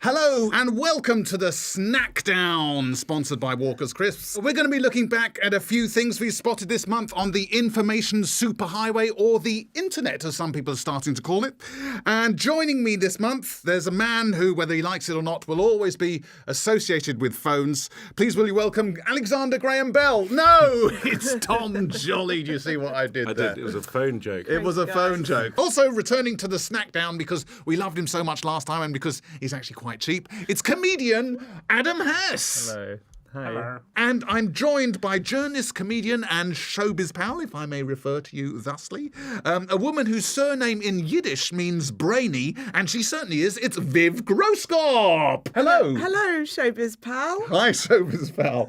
Hello and welcome to the Snackdown, sponsored by Walker's Crisps. We're going to be looking back at a few things we spotted this month on the information superhighway, or the internet as some people are starting to call it. And joining me this month, there's a man who, whether he likes it or not, will always be associated with phones. Please will you welcome Alexander Graham Bell. No, it's Tom Jolly. Do you see what I did there? It was a phone joke. It was a phone joke. Also returning to the Snackdown because we loved him so much last time and because he's actually quite cheap. It's comedian Adam Hess. Hello. Hi. Hello. And I'm joined by journalist, comedian and showbiz pal, if I may refer to you thusly, a woman whose surname in Yiddish means brainy, and she certainly is. It's Viv Groskop. Hello. Hello, showbiz pal. Hi, showbiz pal.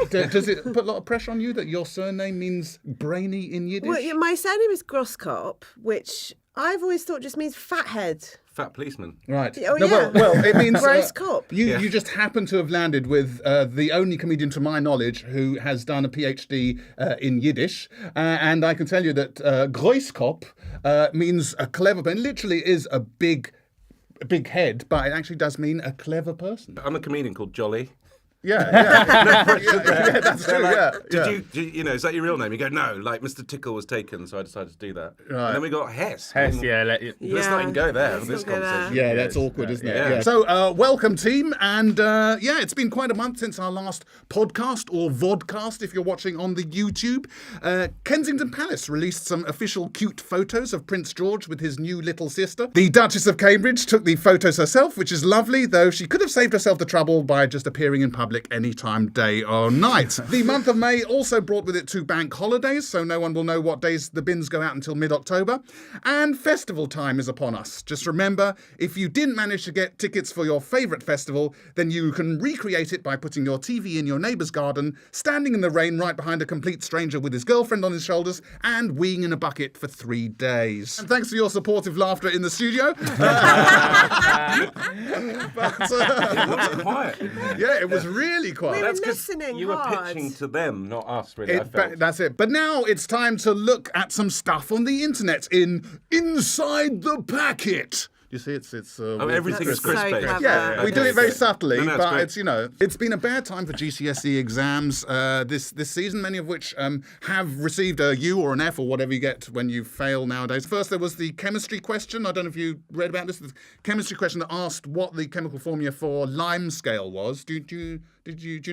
Does it put a lot of pressure on you that your surname means brainy in Yiddish? Well, my surname is Groskop, which I've always thought just means fathead. Fat policeman. Right. Oh, no, yeah. Well, it means... Gross cop. You just happen to have landed with the only comedian, to my knowledge, who has done a PhD in Yiddish. And I can tell you that Groskop means a clever person. It literally is a big head, but it actually does mean a clever person. I'm a comedian called Jolly. Yeah, that's true. Did you know, is that your real name? You go, no, like Mr. Tickle was taken, so I decided to do that. Right. And then we got Hess. Hess, Let's not even go there in this conversation. Yeah, that's awkward, isn't it? Yeah. So, welcome, team. And, it's been quite a month since our last podcast, or Vodcast, if you're watching on the YouTube. Kensington Palace released some official cute photos of Prince George with his new little sister. The Duchess of Cambridge took the photos herself, which is lovely, though she could have saved herself the trouble by just appearing in public anytime, day or night. The month of May also brought with it 2 bank holidays, so no one will know what days the bins go out until mid-October. And festival time is upon us. Just remember, if you didn't manage to get tickets for your favourite festival, then you can recreate it by putting your TV in your neighbour's garden, standing in the rain right behind a complete stranger with his girlfriend on his shoulders, and weeing in a bucket for 3 days. And thanks for your supportive laughter in the studio. It was quiet. Yeah, it was really quiet. We were That's 'cause listening you were hard. pitching to them, not us, really. I felt. That's it. But now it's time to look at some stuff on the internet in Inside the Packet. You see, it's Everything is That's so crisp-based. clever. yeah, we do Okay, it very great. subtly, No, it's but great. it's been a bad time for GCSE exams this season, many of which have received a U or an F or whatever you get when you fail nowadays. First, there was the chemistry question. I don't know if you read about this. The chemistry question that asked what the chemical formula for lime scale was. Do you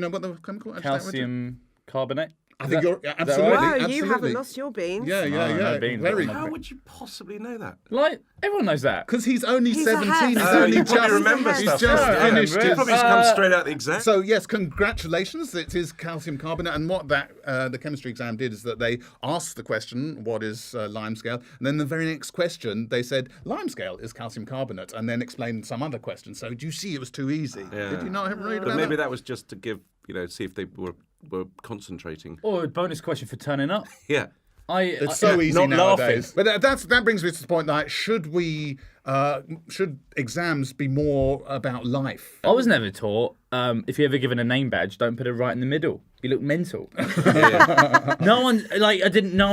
know what the chemical? Calcium carbonate. I think you're right? absolutely. Wow, absolutely. you haven't lost your beans. Yeah. no beans, Very. but How would you possibly know that? Like, everyone knows that. Because he's only He's 17. ahead. He's Oh, only you just probably remember he's stuff. just Yeah, finished. remember it. his- Probably just come straight out the exam. So yes, congratulations. It is calcium carbonate, and what that the chemistry exam did is that they asked the question, "What is lime scale?" And then the very next question, they said, "Lime scale is calcium carbonate," and then explained some other question. So do you see, it was too easy. Yeah. Did you not read But about maybe that? that was just to give, see if they were concentrating. Or a bonus question for turning up. Yeah. It's so easy not nowadays. But that brings me to the point that should exams be more about life? I was never taught, if you're ever given a name badge, don't put it right in the middle. You look mental. No one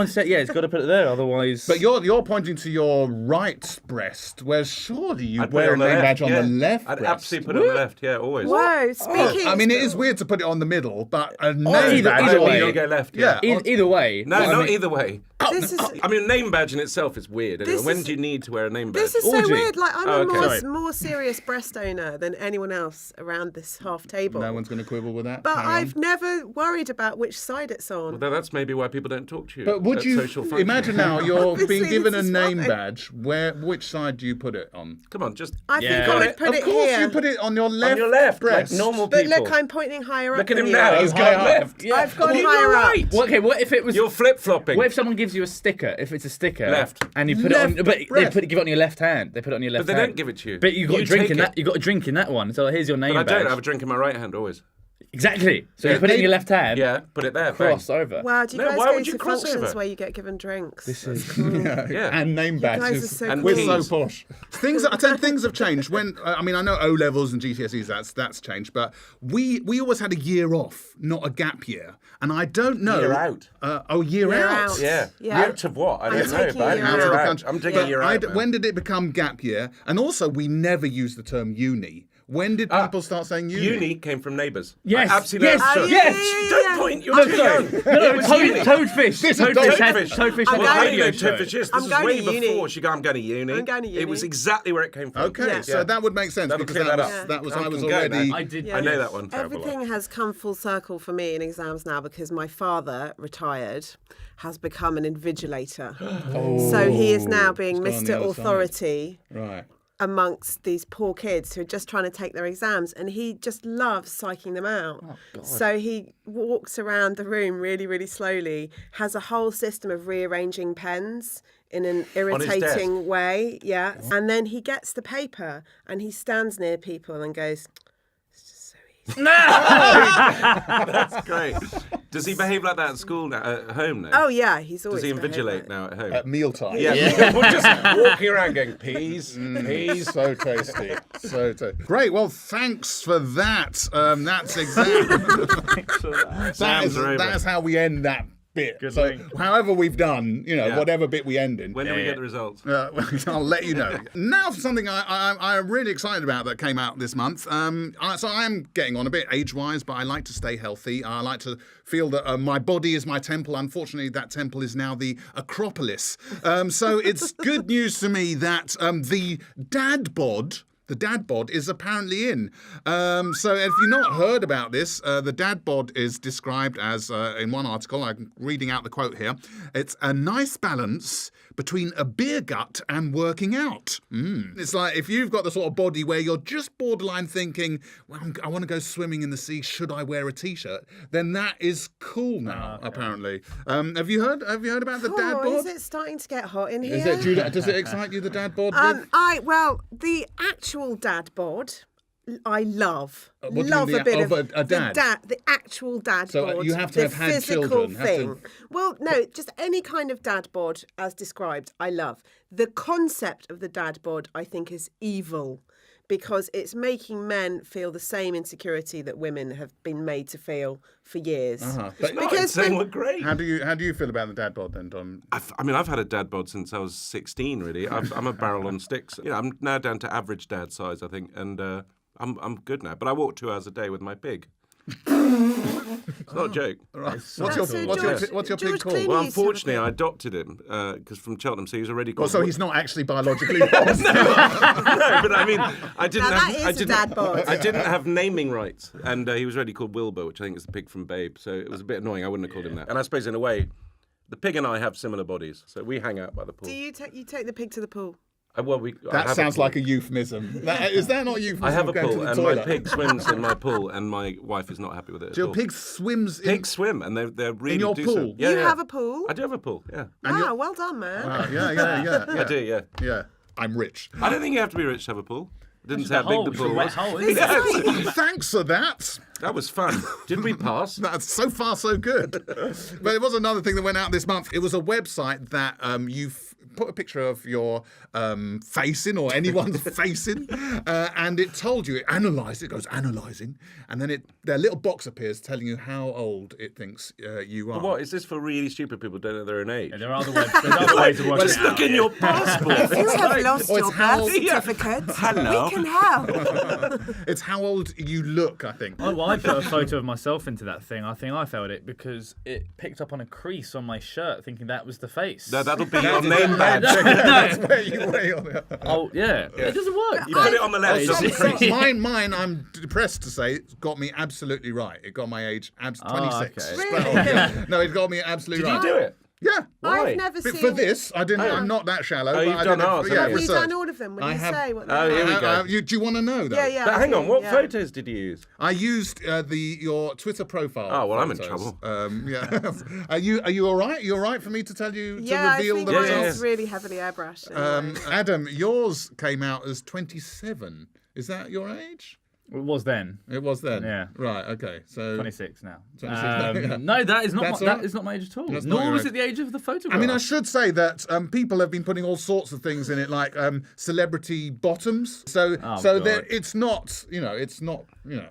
said, it's got to put it there, otherwise... But you're pointing to your right breast, whereas surely you I'd put wear it a on the name left, badge on yeah. the left I'd breast. absolutely put it on the left, yeah, always. Whoa, speaking... I mean, it is weird to put it on the middle, but a name either badge... way. You go left, yeah. Either way. No, not either way. This is... I mean, a name badge in itself is weird. Anyway. This When is- do you need to wear a name badge? This is so Orgy. weird. Like, I'm Oh, a okay. more serious breast owner than anyone else around this half table. No one's going to quibble with that. But Carry on. I've never worried about which side it's on. Well, that's maybe why people don't talk to you. But would at you social functions. imagine now you're Obviously, being given a this is name fine. badge? Which side do you put it on? Come on, just I Yeah. think I would put Of it course, here. you put it on your left. on your left, breast. like normal But people. look, I'm pointing higher up. Look at than him you. now. He's high gone up. left. Yeah. I've gone You're higher right. up. Well, okay, what if it was... You're flip-flopping. What if someone gives you a sticker? If it's a sticker, Left. and you put it on, Left but they breast. give it on your left hand. They put it on your left But they hand. don't give it to you. But you got You a drink take in it. that. You got a drink in that one. So here's your name But I badge. don't have a drink in my right hand always. Exactly. So you put it in your left hand. Yeah, put it there. Cross bang. over. Wow, do you No, guys why go would you to cross functions over? where you get given drinks? This is. Yeah. And name guys badges. are so And We're cool. so posh. I tell you, things have changed. When I mean, I know O levels and GCSEs that's changed, but we always had a year off, not a gap year. And I don't know. Year out. Year Year out. out. Yeah. Yeah. Out of what? I I'm don't know. taking But a year I'm out. year of the out. country. I'm taking a year out. When did it become gap year? And also, we never used the term uni. When did people start saying uni? Uni came from Neighbours. Yes. I absolutely Yes. know. Yes. Don't point. You're too young. No, It was uni. toadfish. This is Toadfish. Toadfish. Had I'm Well, going I a know radio show. Toadfish is. I'm This is going way to uni. before she go, I'm going to uni. I'm going to uni. It was exactly where it came from. Okay, Yeah. so that would make sense That'll because clear that that up. was I I was can go already. now. I did. I know that one. Everything has come full circle for me in exams now because my father, retired, has become an invigilator. So he is now being He's gone on the Mr. other side. Authority Right. amongst these poor kids who are just trying to take their exams, and he just loves psyching them out. So he walks around the room really, really slowly, has a whole system of rearranging pens in an irritating way, and then he gets the paper and he stands near people and goes, "It's just so easy." That's great. Does he behave like that at school now? At home now? Oh yeah, he's always. Does he behaved invigilate like- now at home? At mealtime. Yeah. We're just walking around going, peas, peas. So tasty. So tasty. Great. Well, thanks for that. That's exactly. Exams are over. That's how we end that bit. Good So, link. however we've done, Yeah. whatever bit we end in. When do we get the results? I'll let you know. Now for something I'm really excited about that came out this month. So I am getting on a bit age-wise, but I like to stay healthy. I like to feel that my body is my temple. Unfortunately, that temple is now the Acropolis. So it's good news to me that the dad bod... The dad bod is apparently in. So if you've not heard about this, the dad bod is described as, in one article, I'm reading out the quote here, it's a nice balance between a beer gut and working out. It's like if you've got the sort of body where you're just borderline thinking, well, I want to go swimming in the sea, should I wear a T-shirt? Then that is cool now, apparently. Have you heard about the dad bod? Is it starting to get hot in here? Is it, does it excite you, the dad bod? The actual dad bod, I love. What do you Love mean a bit of a dad? The actual dad So, bod. you have to the have had physical children, have to- thing. Well, no, just any kind of dad bod as described, I love. The concept of the dad bod, I think, is evil. Because it's making men feel the same insecurity that women have been made to feel for years. But It's saying we're great. how do you feel about the dad bod then, Dom? I've had a dad bod since I was 16, really. I'm a barrel on sticks. I'm now down to average dad size, I think, and I'm good now. But I walk 2 hours a day with my pig. It's not a joke. What's So your George pig called? Clooney Well, used to have a unfortunately, pig. I adopted him because from Cheltenham, so he was already called. Well, so he's not actually biologically yours. No, but I mean, I didn't Now have. that I is a didn't. dad bod. I didn't have naming rights, and he was already called Wilbur, which I think is the pig from Babe. So it was a bit annoying. I wouldn't have called him that. And I suppose in a way, the pig and I have similar bodies, so we hang out by the pool. Do you take the pig to the pool? I That have sounds pool. like a euphemism. Is that not a euphemism? I have a of going to pool, the and toilet? my pig swims in my pool, and my wife is not happy with it. So at your all. pig swims in... Pigs swim, and they're really your do so. pool? Yeah, You yeah. have a pool? I do have a pool. Yeah, Wow, well done, man. Yeah. I do. Yeah. Yeah. I'm rich. I don't think you have to be rich to have a pool. I didn't say how hole, big the it's a pool wet was. hole, isn't it? Thanks for that. That was fun. Did we pass? That's so far so good. But it was another thing that went out this month. It was a website that you've put a picture of your face in or anyone's face in, and it told you, it analysed, it goes analysing, and then their little box appears telling you how old it thinks you are. What is this for? Really stupid people who don't know their own age. Yeah, there are other ways of working Just it look out, in your passport. If you have lost Oh, your it's how- birth certificate, Hello. we can help. It's how old you look, I think. Oh, well, I put a photo of myself into that thing. I think I failed it because it picked up on a crease on my shirt, thinking that was the face. No, that'll be your name badge. That's where you weigh on it. Oh, yeah. It doesn't work. You put it on the left. It's It's just- Mine, I'm depressed to say, got me absolutely right. It got my age 26. okay. Really? Yeah. No, it got me absolutely Did right. you do it? Yeah. Why? I've never But seen. for this, I didn't. I'm not that shallow. Oh, but you've I done did it ours, for- yeah, haven't Have you research. done all of them? Will I you have- say what? Oh, they here are? we go. Do you want to know though? Yeah. But I hang do, on, what yeah. photos did you use? I used your Twitter profile. Oh, well, I'm in photos. trouble. Yeah. Are you all right? You all right for me to tell you Yeah, to reveal I think the mine results? is really heavily airbrushed. anyway. Adam, yours came out as 27. Is that your age? It was then. It was then. Yeah. Right. Okay. So 26 now. 26 now, yeah. No, that is not That's my, all that is not my age at all. That's not Nor your was age. it the age of the photograph. I mean, I should say that people have been putting all sorts of things in it, like celebrity bottoms. So God. it's not,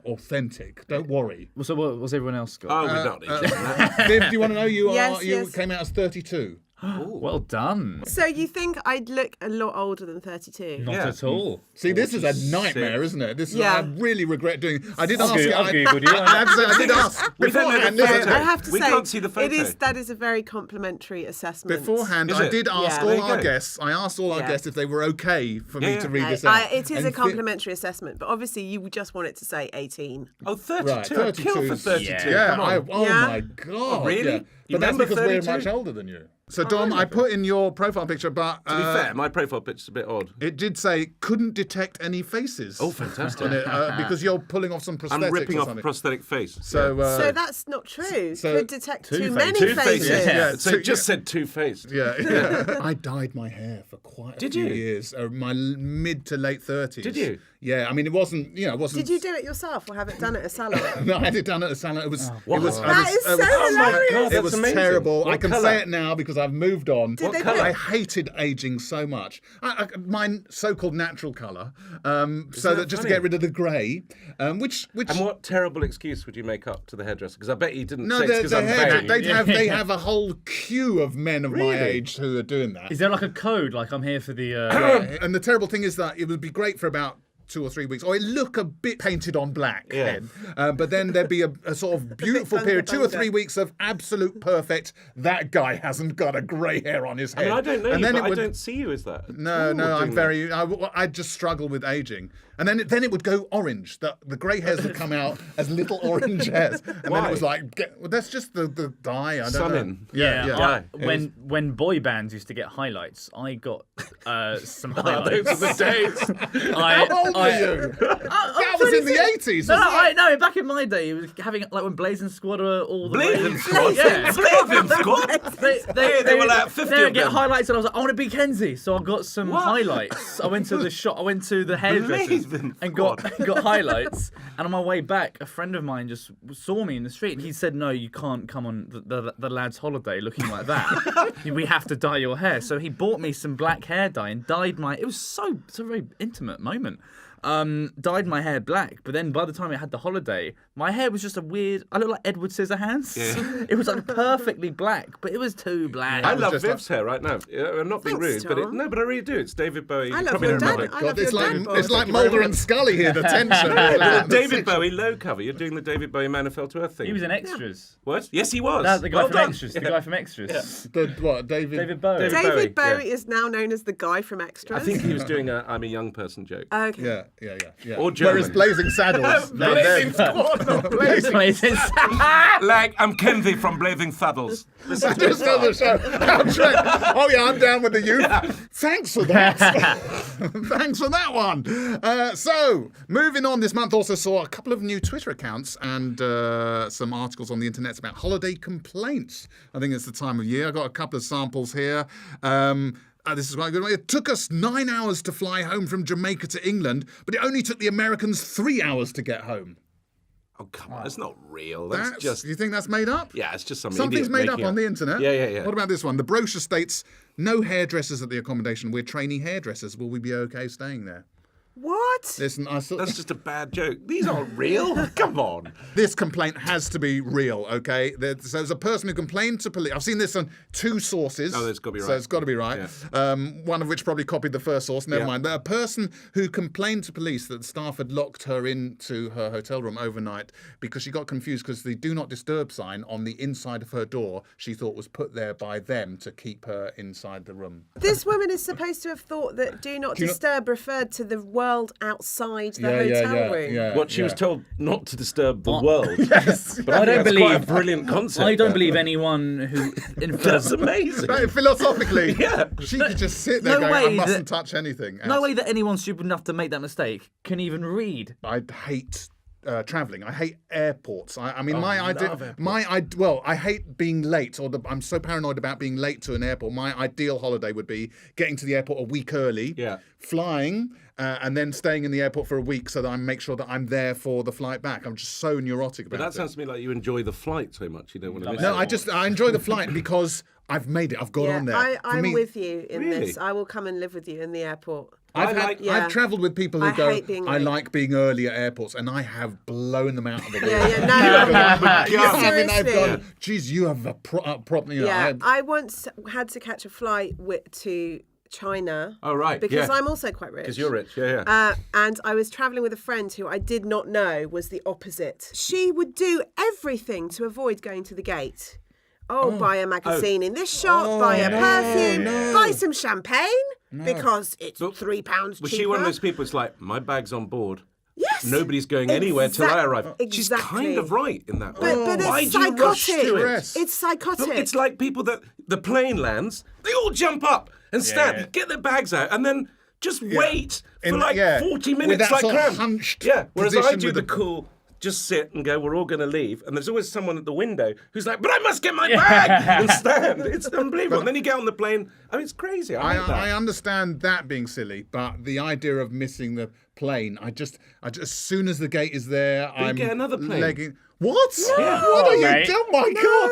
authentic. Don't worry. So what was everyone else got? Oh, we're not eating that. Viv, do you want to know you Yes. came out as 32? Well done. So you think I'd look a lot older than 32? Not Yeah. at all. See, this is a 46. nightmare, isn't it? This is, Yeah. I really regret doing. I did I'll ask you. Google you. I did ask We don't know beforehand. the listen photo. to I it. have to We say, can't see the photo. that is a very complimentary assessment. Beforehand, Is I it? did ask Yeah. all There you our go. guests. I asked all our Yeah. guests if they were okay for me Yeah. to read this out. It is And a complimentary assessment, but obviously you just want it to say 18. Oh, 32. Right, I'd kill 32. for 32. Yeah, Come on. oh my God. Oh, really? Yeah. You But that's remember because we're 32? much older than you. So, Dom, I put in your profile picture, but To be fair, my profile picture's a bit odd. it did say couldn't detect any faces. Oh, fantastic. on it, because you're pulling off some prosthetics I'm ripping or off a something. prosthetic face. So, So that's not true. so- Could detect too Two-faced. many Two faces. faces. Yeah. So it just said two-faced. yeah. I dyed my hair for quite a Did few you? years, my mid to late 30s. Did you? Yeah, I mean, it wasn't. Did you do it yourself or have it done at a salon? No, I had it done at a salon. It was. What? It was. That is so Oh my hilarious. God, It that's was amazing. terrible. What I can colour? say it now because I've moved on. Did they colour? put- I hated aging so much. My so-called natural colour, so that just to funny? get rid of the grey, which. And what terrible excuse would you make up to the hairdresser? Because I bet you didn't No, say it's because I'm vain. they have a whole queue of men of my Really? age who are doing that. Is there like a code? Like I'm here for the. And the terrible thing is that it would be great for about 2 or 3 weeks, or it look a bit painted on black Yeah. then. But then there'd be a sort of beautiful period, 2 or 3 weeks of absolute perfect. That guy hasn't got a grey hair on his I head. mean, I don't know and you, then but it would, I don't see you as that. No, Ooh, I'm doing very. I just struggle with aging, and then it would go orange. The grey hairs would come out as little orange hairs, and then Why? it was like, that's just the dye. I don't know. Sunning. Yeah. When boy bands used to get highlights, I got some Those highlights. are the days. How old were you? That was in the 80s. No, back in my day, it was having like when Blazing Squad were all the Blazing Blazing Squad? Yeah. Blazing Squad? They were like 50 They of would get them. highlights, and I was like, I want to be Kenzie, so I got some What? highlights. I went to the shop. I went to the hairdressers Blazing and got Squad. got highlights. And on my way back, a friend of mine just saw me in the street, and he said, "No, you can't come on the lad's holiday looking like that. We have to dye your hair." So he bought me some black hair dye and dyed my. It was it's a very intimate moment. Dyed my hair black, but then by the time I had the holiday, my hair was just a weird. I looked like Edward Scissorhands. Yeah. It was like perfectly black, but it was too black. I love just Viv's hair right now. Yeah, I'm not being Thanks, rude, but Tom. but I really do. It's David Bowie. I You love probably your don't dad. remember. I love it's your like dad bod. it's like Thank you very Mulder much. and Scully here. The tension. The David Bowie low cover. You're doing the David Bowie Man Who Fell to Earth thing. He was in extras. What? Yes, he was. No, the guy Well from done. extras. The guy from extras. David Bowie. David Bowie, Bowie is now known as the guy from Extras. I think he was doing a I'm a young person joke. Okay. Yeah. Or German. Whereas Blazing Saddles. no, Blazing they're- Squad, not Blazing. Like, I'm Kenzie from Blazing Saddles. This is Just on the show. Oh yeah, I'm down with the youth. Thanks for that. Thanks for that one. So, moving on, this month also saw a couple of new Twitter accounts and some articles on the internet about holiday complaints. I think it's the time of year. I got a couple of samples here. This is quite a good one. It took us 9 hours to fly home from Jamaica to England, but it only took the Americans 3 hours to get home. Oh, come on. It's not real. That's just... You think that's made up? Yeah, it's just some Something's idiot made up making on the internet. Yeah. What about this one? The brochure states, no hairdressers at the accommodation. We're trainee hairdressers. Will we be okay staying there? What? Listen, That's just a bad joke. These aren't real. Come on. this complaint has to be real, okay? So there's a person who complained to police. I've seen this on 2 sources. Oh, that's gotta be So right. it's got to be right. Yeah. One of which probably copied the first source. Never Yeah. mind. A person who complained to police that the staff had locked her into her hotel room overnight because she got confused because the do not disturb sign on the inside of her door she thought was put there by them to keep her inside the room. This woman is supposed to have thought that Do Not Disturb referred to the world outside the hotel room. What she was told not to disturb the world. Yes. But I don't That's quite a believe. brilliant concept. I don't believe anyone who infers. That's amazing. Right, philosophically, Yeah. she could just sit there No going, I way mustn't that- touch anything. No way that anyone stupid enough to make that mistake can even read. I'd hate traveling. I hate airports. I mean, I hate being late, I'm so paranoid about being late to an airport. My ideal holiday would be getting to the airport a week early, flying, and then staying in the airport for a week so that I make sure that I'm there for the flight back. I'm just so neurotic about it. But that sounds to me like you enjoy the flight so much you don't want to miss it. No, I enjoy the flight because I've made it. I've got on there. I'm with you in this. I will come and live with you in the airport. I've travelled with people who hate being late. I like being early at airports, and I have blown them out of the water. Seriously. I've gone, geez, you have a problem. I once had to catch a flight to China. Oh, right. Because I'm also quite rich. Because you're rich, yeah. And I was travelling with a friend who I did not know was the opposite. She would do everything to avoid going to the gate. Buy a magazine in this shop, buy a perfume, buy some champagne because it's £3 cheaper. Was she one of those people? It's like, my bag's on board. Yes. Nobody's going anywhere till I arrive. She's kind of right in that. But why it's do you rush psychotic. to it? It's psychotic. Look, it's like people that the plane lands, they all jump up and stand, get their bags out, and then just wait for 40 minutes like hunched. Whereas I do the cool. Just sit and go, we're all going to leave. And there's always someone at the window who's like, but I must get my bag and stand. It's unbelievable. And then you get on the plane. I mean, it's crazy. I understand that being silly, but the idea of missing the plane, I just as soon as the gate is there, I'm get another plane. legging. What? Yeah. What are you mate. doing? Oh my God.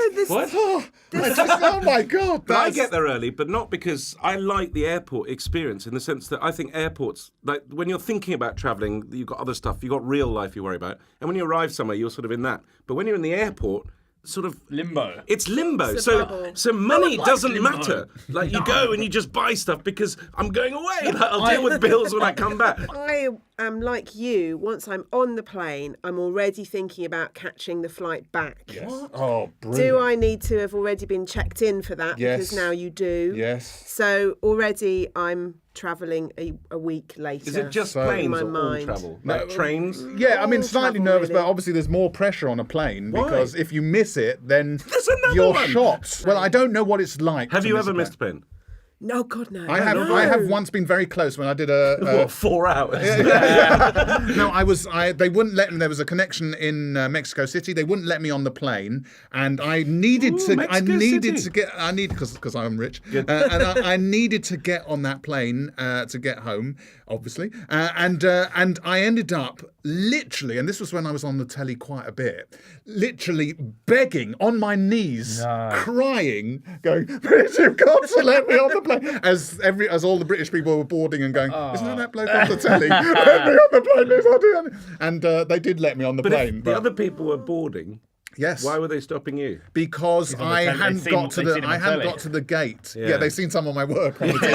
Oh my God. But I get there early, but not because I like the airport experience in the sense that I think airports, like when you're thinking about travelling, you've got other stuff, you've got real life you worry about. And when you arrive somewhere, you're sort of in that. But when you're in the airport, sort of limbo. It's limbo. It's a bubble. So money doesn't limbo. matter. Like you go and you just buy stuff because I'm going away. Like, I'll deal with bills when I come back. I am like you. Once I'm on the plane, I'm already thinking about catching the flight back. Yes. Oh, brilliant. Do I need to have already been checked in for that? Yes. Because now you do. Yes. So already I'm travelling a week later. Is it just So- planes In my or all mind. travel? Like trains? Yeah, I mean, All slightly travel, nervous, really. but obviously there's more pressure on a plane Why? because if you miss it, then There's another you're one. shot. Well, I don't know what it's like. Have to you miss ever a plane. missed a plane? No, God, no. I have once been very close when I did a. What, 4 hours? No, they wouldn't let me. There was a connection in Mexico City. They wouldn't let me on the plane, and I needed to. Because I'm rich, and I needed to get on that plane to get home, obviously, and I ended up literally, and this was when I was on the telly quite a bit, literally begging on my knees, crying, going, "Please, you've got to let me on the plane," as all the British people were boarding and going, "Isn't that bloke on the telly? Let me on the plane, please, I'll do it." And they did let me on the But plane. if the other people were boarding, yes, why were they stopping you? because I telly. hadn't They'd seen got to him on telly. got to the gate. Yeah. Yeah, they've seen some of my work on the TV.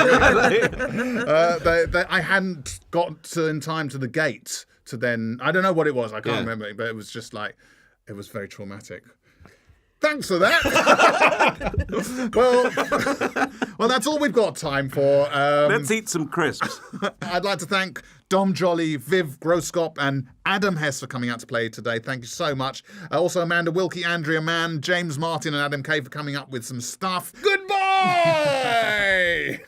I hadn't got in time to the gate to then. I don't know what it was. I can't remember, but it was just like it was very traumatic. Thanks for that. well, that's all we've got time for. Let's eat some crisps. I'd like to thank Dom Jolly, Viv Groskop, and Adam Hess for coming out to play today. Thank you so much. Also, Amanda Wilkie, Andrea Mann, James Martin, and Adam Kay for coming up with some stuff. Goodbye!